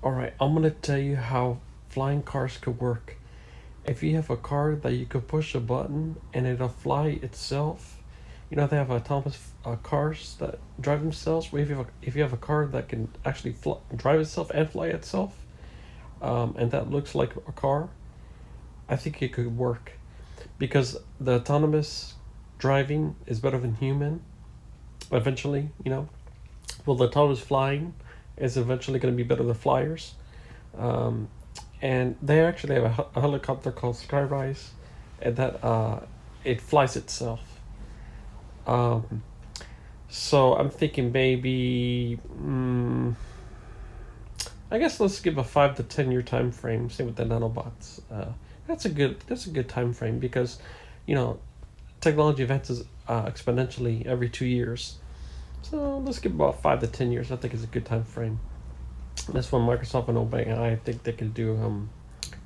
All right, I'm gonna tell you how flying cars could work. If you have a car that you could push a button and it'll fly itself, you know they have autonomous cars that drive themselves. If you have a car that can actually drive itself and fly itself, and that looks like a car, I think it could work because the autonomous driving is better than human. Eventually, well, the autonomous flying is eventually going to be better than flyers. Um, and they actually have a helicopter called Skyrise, and that it flies itself. Um, so I'm thinking maybe, I guess let's give a 5 to 10 year time frame. Same with the nanobots. That's a good time frame because, you know, technology advances exponentially every 2 years. So let's give about 5 to 10 years. I think is a good time frame. That's when Microsoft and OpenAI, I think they can do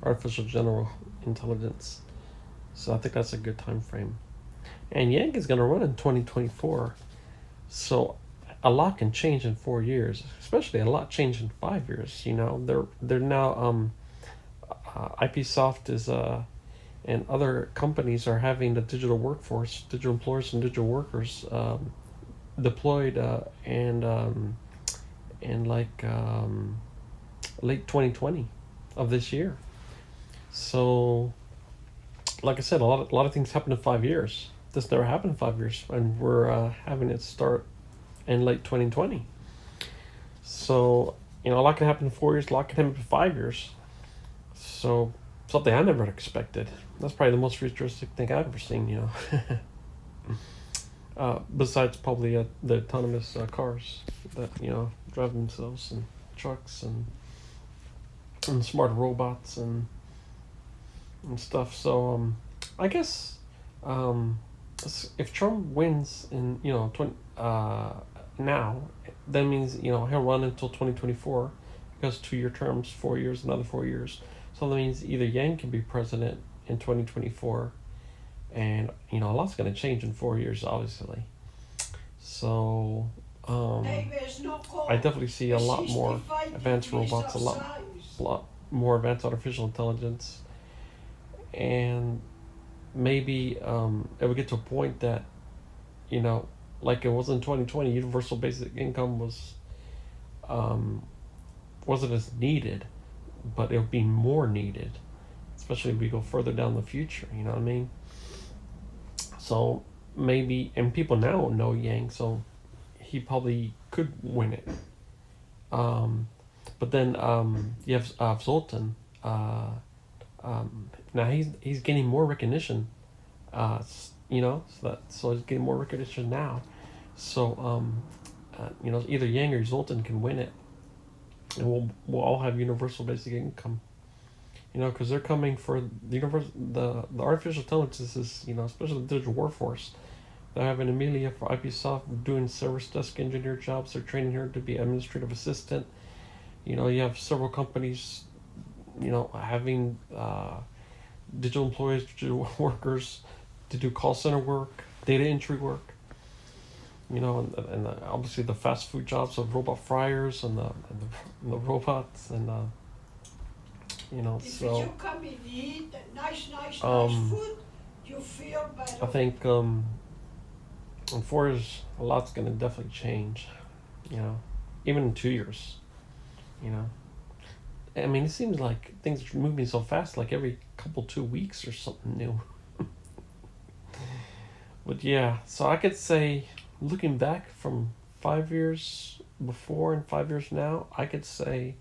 artificial general intelligence. So I think that's a good time frame. And Yang is going to run in 2024. So a lot can change in 4 years, especially a lot change in 5 years. They're now IPsoft is and other companies are having the digital workforce, digital employers and digital workers deployed and in like late 2020 of this year. So, like I said, a lot of things happen in 5 years. This never happened in 5 years, and we're having it start in late 2020. So, a lot can happen in 4 years, a lot can happen in 5 years. So, something I never expected. That's probably the most futuristic thing I've ever seen. Besides probably the autonomous cars that drive themselves and trucks and smart robots and stuff. So I guess um, if Trump wins in now, that means he'll run until 2024 because 2 year terms, 4 years, another 4 years. So that means either Yang can be president in 2024, and a lot's going to change in 4 years, obviously. So I definitely see a lot more advanced robots, a lot more advanced artificial intelligence, and maybe it would get to a point that you know, like it was in 2020, universal basic income um, wasn't as needed, but it'll be more needed, especially if we go further down the future. You know what I mean? So maybe, and people now know Yang, so he probably could win it. Um, but then you have Zoltan. Now he's getting more recognition. So he's getting more recognition now. So either Yang or Zoltan can win it, and we'll all have universal basic income. Because they're coming for the artificial intelligence is especially the digital workforce. They're having Amelia for IPsoft doing service desk engineer jobs. They're training her to be administrative assistant. You have several companies, having digital employees, digital workers to do call center work, data entry work. And obviously the fast food jobs of robot fryers and the robots and If so you come and eat nice um food, you feel I better. think in 4 years a lot's gonna definitely change. You know, even in 2 years. You know, I mean it seems like things are moving so fast, like every couple 2 weeks or something new. But yeah, so I could say, looking back from 5 years before and 5 years now, I could say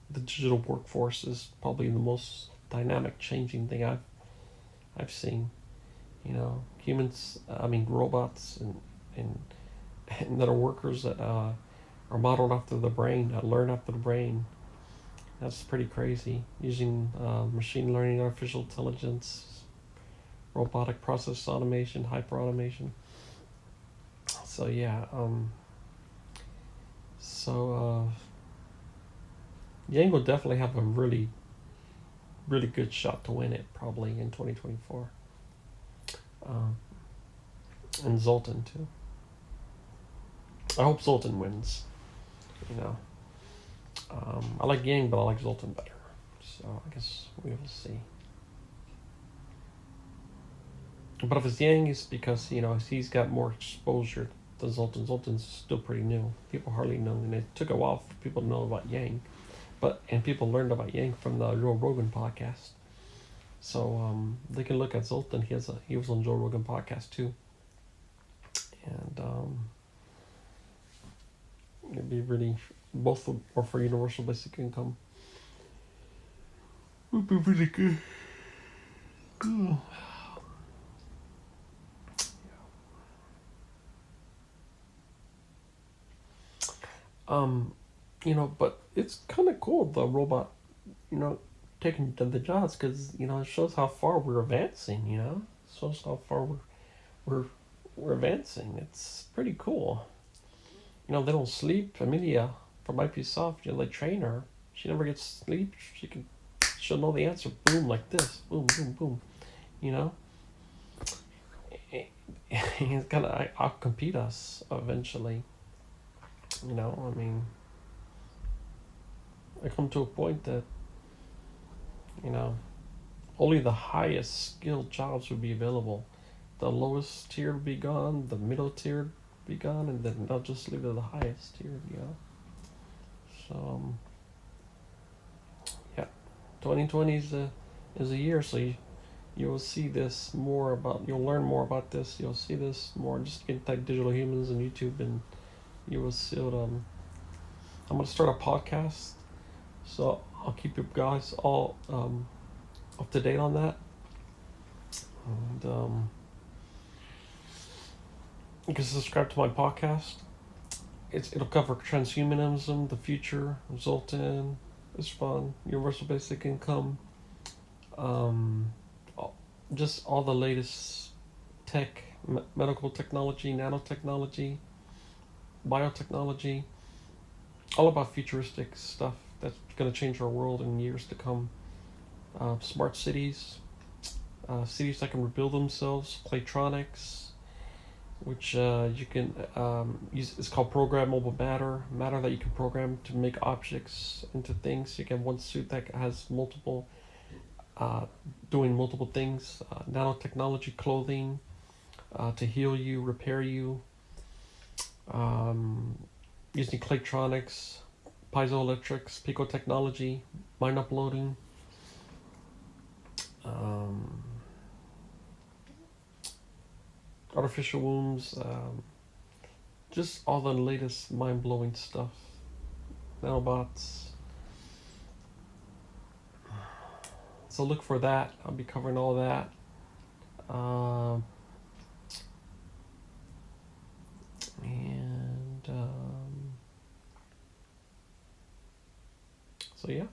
the digital workforce is probably the most dynamic, changing thing I've seen. Humans, I mean robots and and that are workers that are modeled after the brain, that learn after the brain. That's pretty crazy. Using machine learning, artificial intelligence, robotic process automation, hyper automation. So yeah, so Yang will definitely have a really, really good shot to win it probably in 2024. Um, and Zoltan too. I hope Zoltan wins. You know, I like Yang, but I like Zoltan better. So I guess we will see. But if it's Yang, it's because he's got more exposure than Zoltan. Zoltan's still pretty new. People hardly know, and it took a while for people to know about Yang. And people learned about Yang from the Joe Rogan podcast. So they can look at Zoltan. He was on Joe Rogan podcast too, and it'd be really both or for universal basic income. Would be really good. Cool. But it's kind of cool the robot, taking the jobs because it shows how far we're advancing. It shows how far we're advancing. It's pretty cool. They don't sleep. Amelia from Microsoft, they train her. She never gets sleep. She'll know the answer. Boom, like this. Boom, boom, boom. He's gonna outcompete us eventually. I come to a point that, only the highest skilled jobs would be available. The lowest tier would be gone, the middle tier would be gone, and then they'll just leave it to the highest tier, So, yeah, 2020 is a year, so you'll see this more about, you'll learn more about this, you'll see this more, just type digital humans on YouTube and you will see it. I'm going to start a podcast, so I'll keep you guys all up to date on that. And you can subscribe to my podcast. It'll cover transhumanism, the future, Zoltan, it's fun, universal basic income, just all the latest tech, medical technology, nanotechnology, biotechnology, all about futuristic stuff that's going to change our world in years to come. Smart cities, cities that can rebuild themselves, Claytronics, which you can use. It's called programmable matter that you can program to make objects into things. You can have one suit that has multiple, doing multiple things. Nanotechnology, clothing, to heal you, repair you. Using Claytronics, piezoelectrics, picotechnology, mind uploading. Artificial wombs, just all the latest mind-blowing stuff. Nanobots. So look for that. I'll be covering all that. So yeah.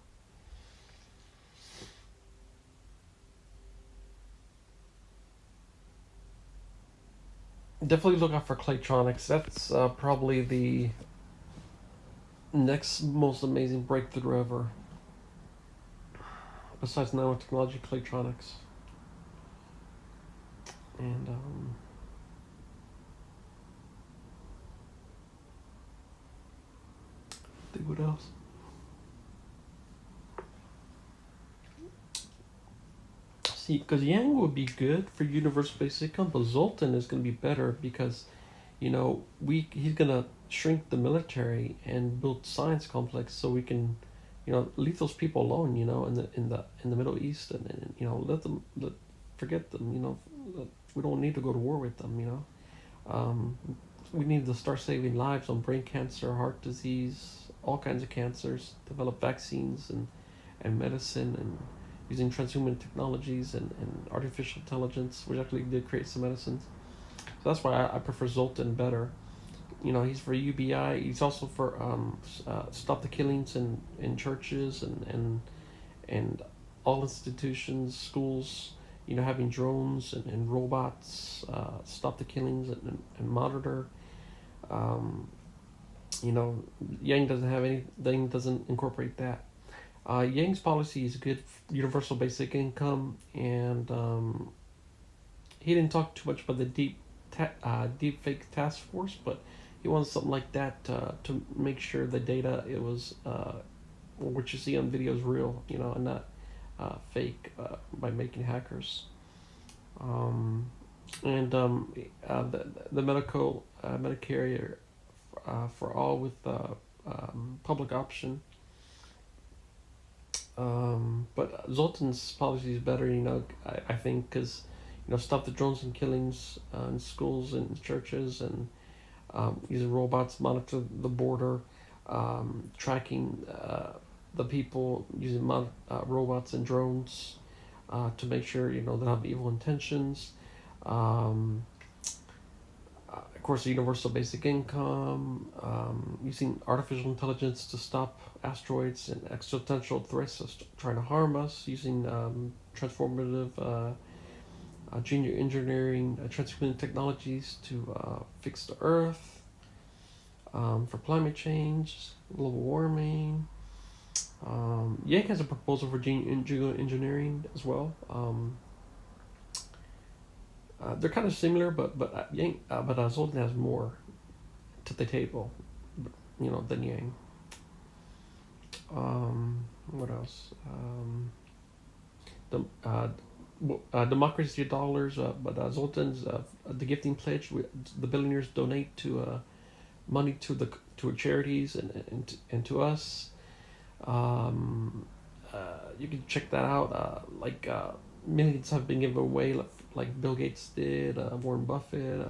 Definitely look out for Claytronics. That's probably the next most amazing breakthrough ever. Besides nanotechnology, Claytronics. And think what else? See, because Yang would be good for universal basic income, but Zoltan is going to be better because, he's going to shrink the military and build science complex so we can, leave those people alone, in the Middle East and forget them, we don't need to go to war with them, we need to start saving lives on brain cancer, heart disease, all kinds of cancers, develop vaccines and medicine and using transhuman technologies and artificial intelligence, which actually did create some medicines. So that's why I prefer Zoltan better. He's for UBI. He's also for stop the killings in churches and all institutions, schools. Having drones and robots stop the killings and monitor. Yang doesn't have anything, doesn't incorporate that. Yang's policy is good, universal basic income, and he didn't talk too much about the deep fake task force, but he wants something like that to make sure the data it was what you see on video is real, and not fake by making hackers. Um, and the medical Medicare for all with public option. But Zoltan's policy is better, I think, because stop the drones and killings in schools and churches, and using robots monitor the border, tracking the people using robots and drones to make sure they don't have evil intentions. Um, of course, the universal basic income, using artificial intelligence to stop asteroids and existential threats that's trying to harm us, using transformative junior engineering, transhuman technologies to fix the Earth, for climate change, global warming. Yank has a proposal for geoengineering as well. They're kind of similar, but Zoltan has more to the table, than Yang. What else? Democracy dollars, but Zoltan's the gifting pledge. The billionaires donate to money to charities and to us. You can check that out. Millions have been given away, like Bill Gates did, Warren Buffett.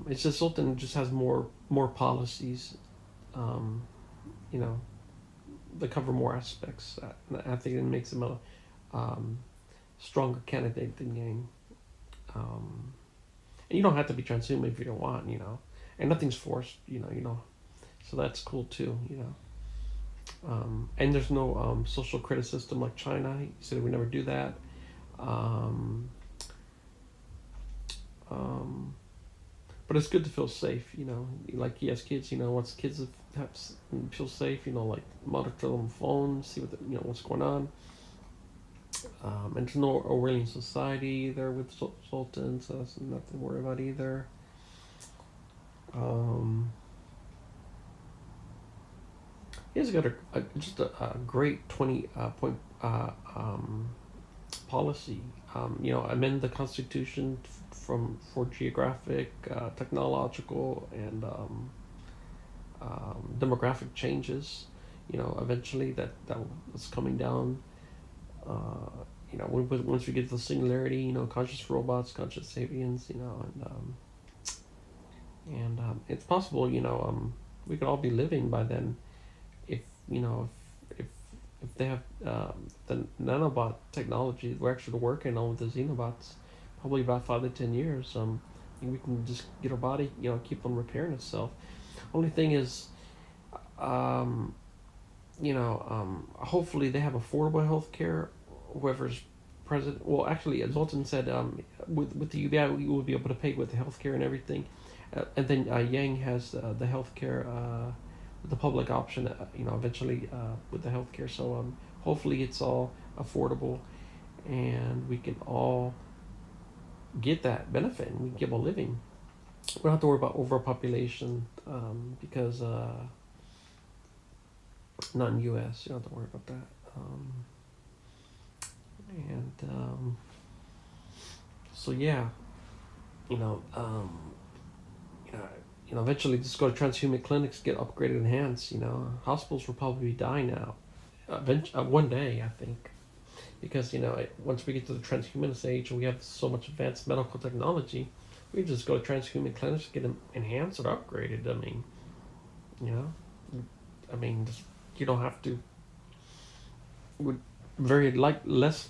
It's just Sultan just has more policies, um, you know, that cover more aspects. I think it makes him a stronger candidate than Yang. And you don't have to be transhuman if you don't want, and nothing's forced, so that's cool too, and there's no social credit system like China. He said we never do that. But it's good to feel safe, like he has kids, wants kids to feel safe, like monitor them on the phone, see what's going on. And there's no Orwellian society there with Sultan, so that's nothing to worry about either. He's got just a great 20 point policy. Amend the Constitution for geographic, technological, and demographic changes. Eventually that's coming down. Once we get to the singularity, conscious robots, conscious sapiens, and it's possible, we could all be living by then, if if they have the nanobot technology. We're actually working on with the xenobots, probably about 5 to 10 years. I think we can just get our body, keep on repairing itself. Only thing is, hopefully they have affordable health care. Whoever's president, well, actually, Zoltan said with the UBI we will be able to pay with the health care and everything, and then Yang has the health care, the public option, eventually with the health care. So hopefully it's all affordable, and we can all get that benefit, and we can keep on living. We don't have to worry about overpopulation, because not in the U.S. You don't have to worry about that. So yeah, eventually just go to transhuman clinics, get upgraded, enhanced. Hospitals will probably die now, one day, I think, because once we get to the transhumanist age and we have so much advanced medical technology, we just go to transhuman clinics, get them enhanced or upgraded. Just, you don't have to. Would less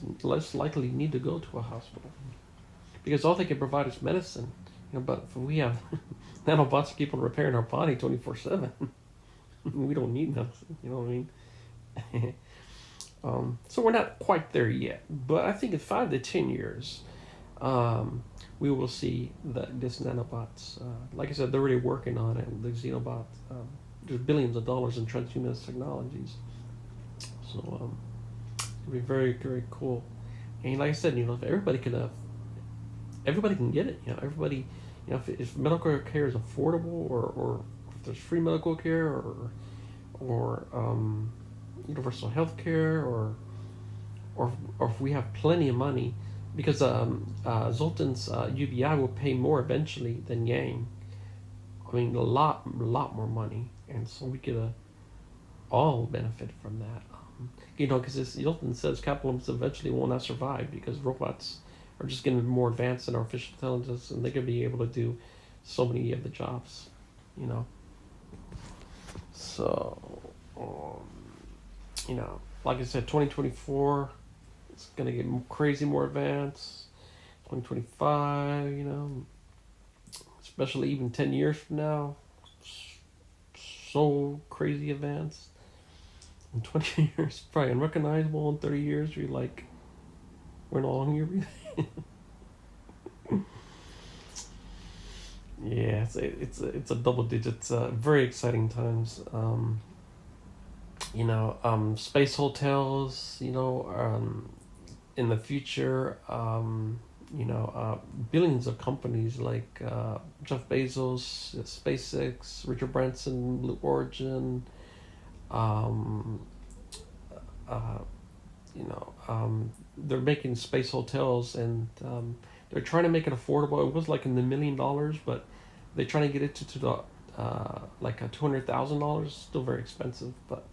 likely need to go to a hospital, because all they can provide is medicine. But if we have nanobots to keep on repairing our body 24/7, we don't need medicine. You know what I mean? So we're not quite there yet, but I think in 5 to 10 years, we will see this nanobots. Like I said, they're already working on it. The xenobots. There's billions of dollars in transhumanist technologies. So it'll be very, very cool. And like I said, if everybody can get it. Everybody, if medical care is affordable, or if there's free medical care or universal health care or if we have plenty of money, because Zoltan's UBI will pay more eventually than Yang. I mean, a lot more money, and so we could all benefit from that. Because Zoltan says capitalism eventually will not survive because robots are just getting more advanced in artificial intelligence, and they're gonna be able to do so many of the jobs, you know. So, like I said, 2024, it's gonna get crazy, more advanced. 2025, especially even 10 years from now, so crazy advanced. In 20 years, probably unrecognizable. In 30 years, you're like, we're no longer breathing. Yeah, it's a double digits. Very exciting times. Space hotels. In the future. Billions of companies like Jeff Bezos, SpaceX, Richard Branson, Blue Origin. They're making space hotels, and they're trying to make it affordable. It was like in the $1 million, but they're trying to get it to the like a $200,000. Still very expensive, but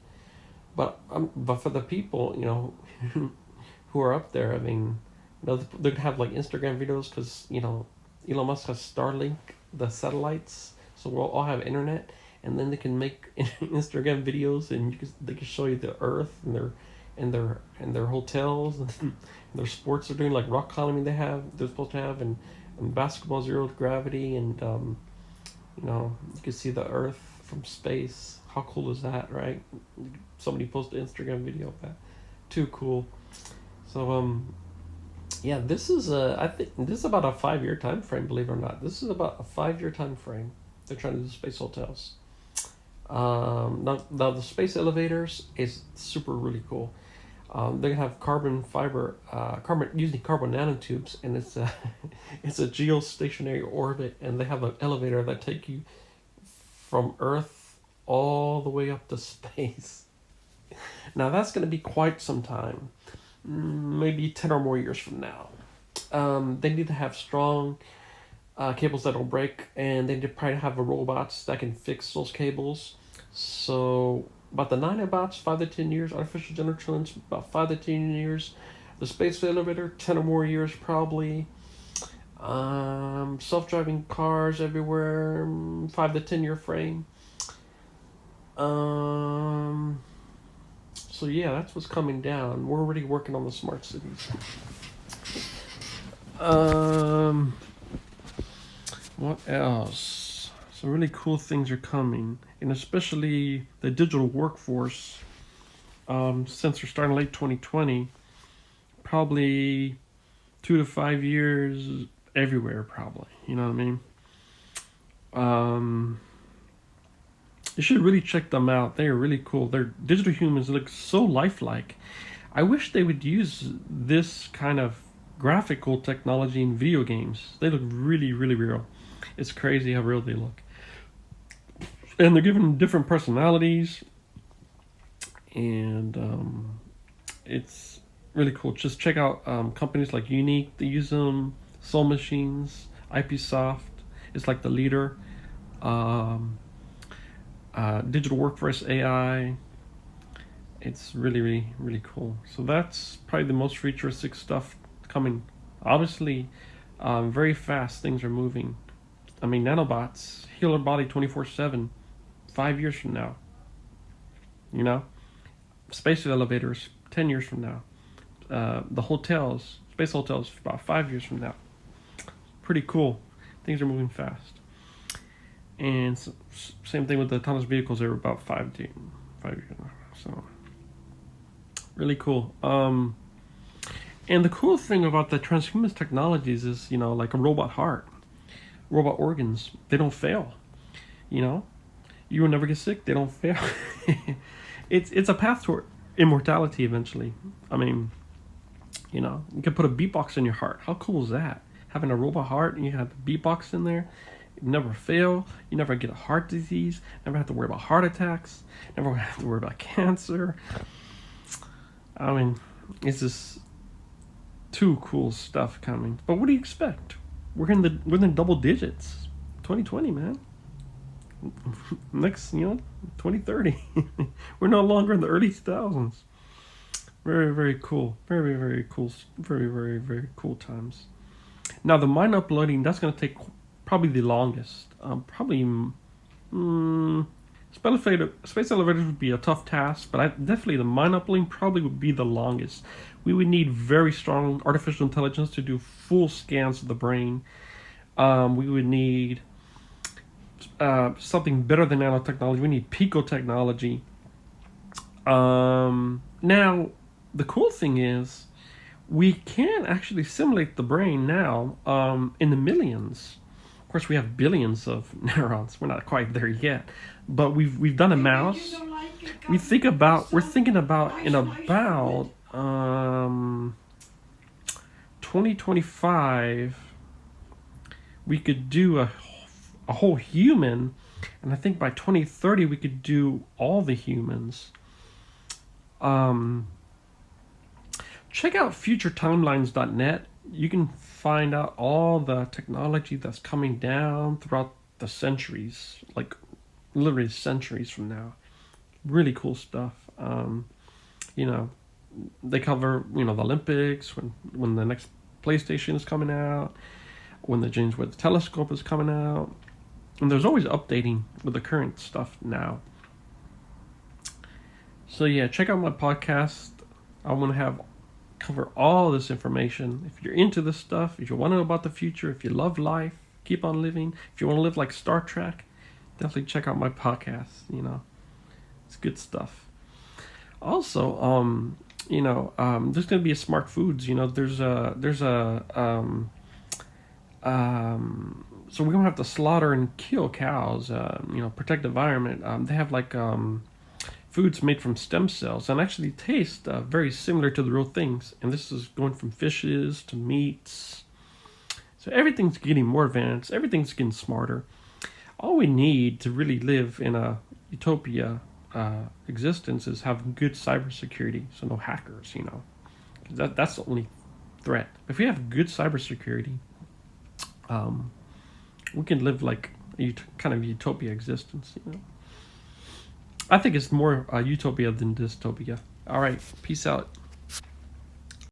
for the people who are up there, I mean, they have like Instagram videos because Elon Musk has Starlink, the satellites, so we'll all have internet, and then they can make Instagram videos, and they can show you the Earth and their hotels and their sports they're doing, like rock climbing they're supposed to have, and basketball, zero gravity, and you can see the Earth from space. How cool is that, right? Somebody posted an Instagram video of that. Too cool. So yeah, this is I think this is about a 5-year time frame. Believe it or not, this is about a 5-year time frame. They're trying to do space hotels. Now the space elevators is super really cool. They have carbon using carbon nanotubes, and it's a it's a geostationary orbit, and they have an elevator that take you from Earth all the way up to space. Now that's going to be quite some time, maybe 10 or more years from now. They need to have strong cables that don't break, and they need to probably have robots that can fix those cables. So about the nanobots, 5 to 10 years. Artificial general intelligence, about 5 to 10 years. The space elevator, 10 or more years probably. Self-driving cars everywhere, 5 to 10 year frame. So yeah, that's what's coming down. We're already working on the smart cities. What else? Some really cool things are coming, and especially the digital workforce. Since we're starting late 2020, probably 2 to 5 years everywhere. Probably, you know what I mean. You should really check them out. They are really cool. Their digital humans look so lifelike. I wish they would use this kind of graphical technology in video games. They look really, really real. It's crazy how real they look. And they're given them different personalities. And it's really cool. Just check out companies like Unique. They use them. Soul Machines, IPsoft. It's like the leader. Digital Workforce AI. It's really, really, really cool. So that's probably the most futuristic stuff coming. Obviously, very fast things are moving. I mean, nanobots heal our body 24/7. 5 years from now, space elevators 10 years from now. The hotels, space hotels, about 5 years from now. Pretty cool. Things are moving fast. And same thing with the autonomous vehicles. They're about 5 years now. So really cool. And the cool thing about the transhumanist technologies is, like a robot heart, robot organs, they don't fail. You will never get sick. They don't fail. It's a path toward immortality eventually. I mean, you can put a beatbox in your heart. How cool is that? Having a robot heart and you have the beatbox in there. You never fail. You never get a heart disease. Never have to worry about heart attacks. Never have to worry about cancer. I mean, it's just too cool stuff coming. But what do you expect? We're in the double digits. 2020, man. Next, 2030. We're no longer in the early 2000s. Very, very cool. Very, very cool. Very, very, very cool times. Now, the mine uploading, that's going to take probably the longest. Space elevators would be a tough task, but definitely the mine uploading probably would be the longest. We would need very strong artificial intelligence to do full scans of the brain. We would need something better than nanotechnology. We need pico technology. Now, the cool thing is, we can actually simulate the brain now in the millions. Of course, we have billions of neurons. We're not quite there yet, but we've done a mouse. We're thinking about in about 2025, we could do a whole human, and I think by 2030 we could do all the humans. Check out futuretimelines.net. You can find out all the technology that's coming down throughout the centuries, like literally centuries from now. Really cool stuff. They cover, the Olympics, when the next PlayStation is coming out, when the James Webb Telescope is coming out. And there's always updating with the current stuff now. So yeah, check out my podcast. I'm going to cover all this information. If you're into this stuff, if you want to know about the future, if you love life, keep on living. If you want to live like Star Trek, definitely check out my podcast. It's good stuff. Also, there's going to be a smart foods. So we're going to have to slaughter and kill cows, protect the environment. They have foods made from stem cells and actually taste very similar to the real things. And this is going from fishes to meats. So everything's getting more advanced. Everything's getting smarter. All we need to really live in a utopia existence is have good cybersecurity. So no hackers, That's the only threat. If we have good cybersecurity, we can live like a kind of utopia existence, I think it's more utopia than dystopia. All right, peace out.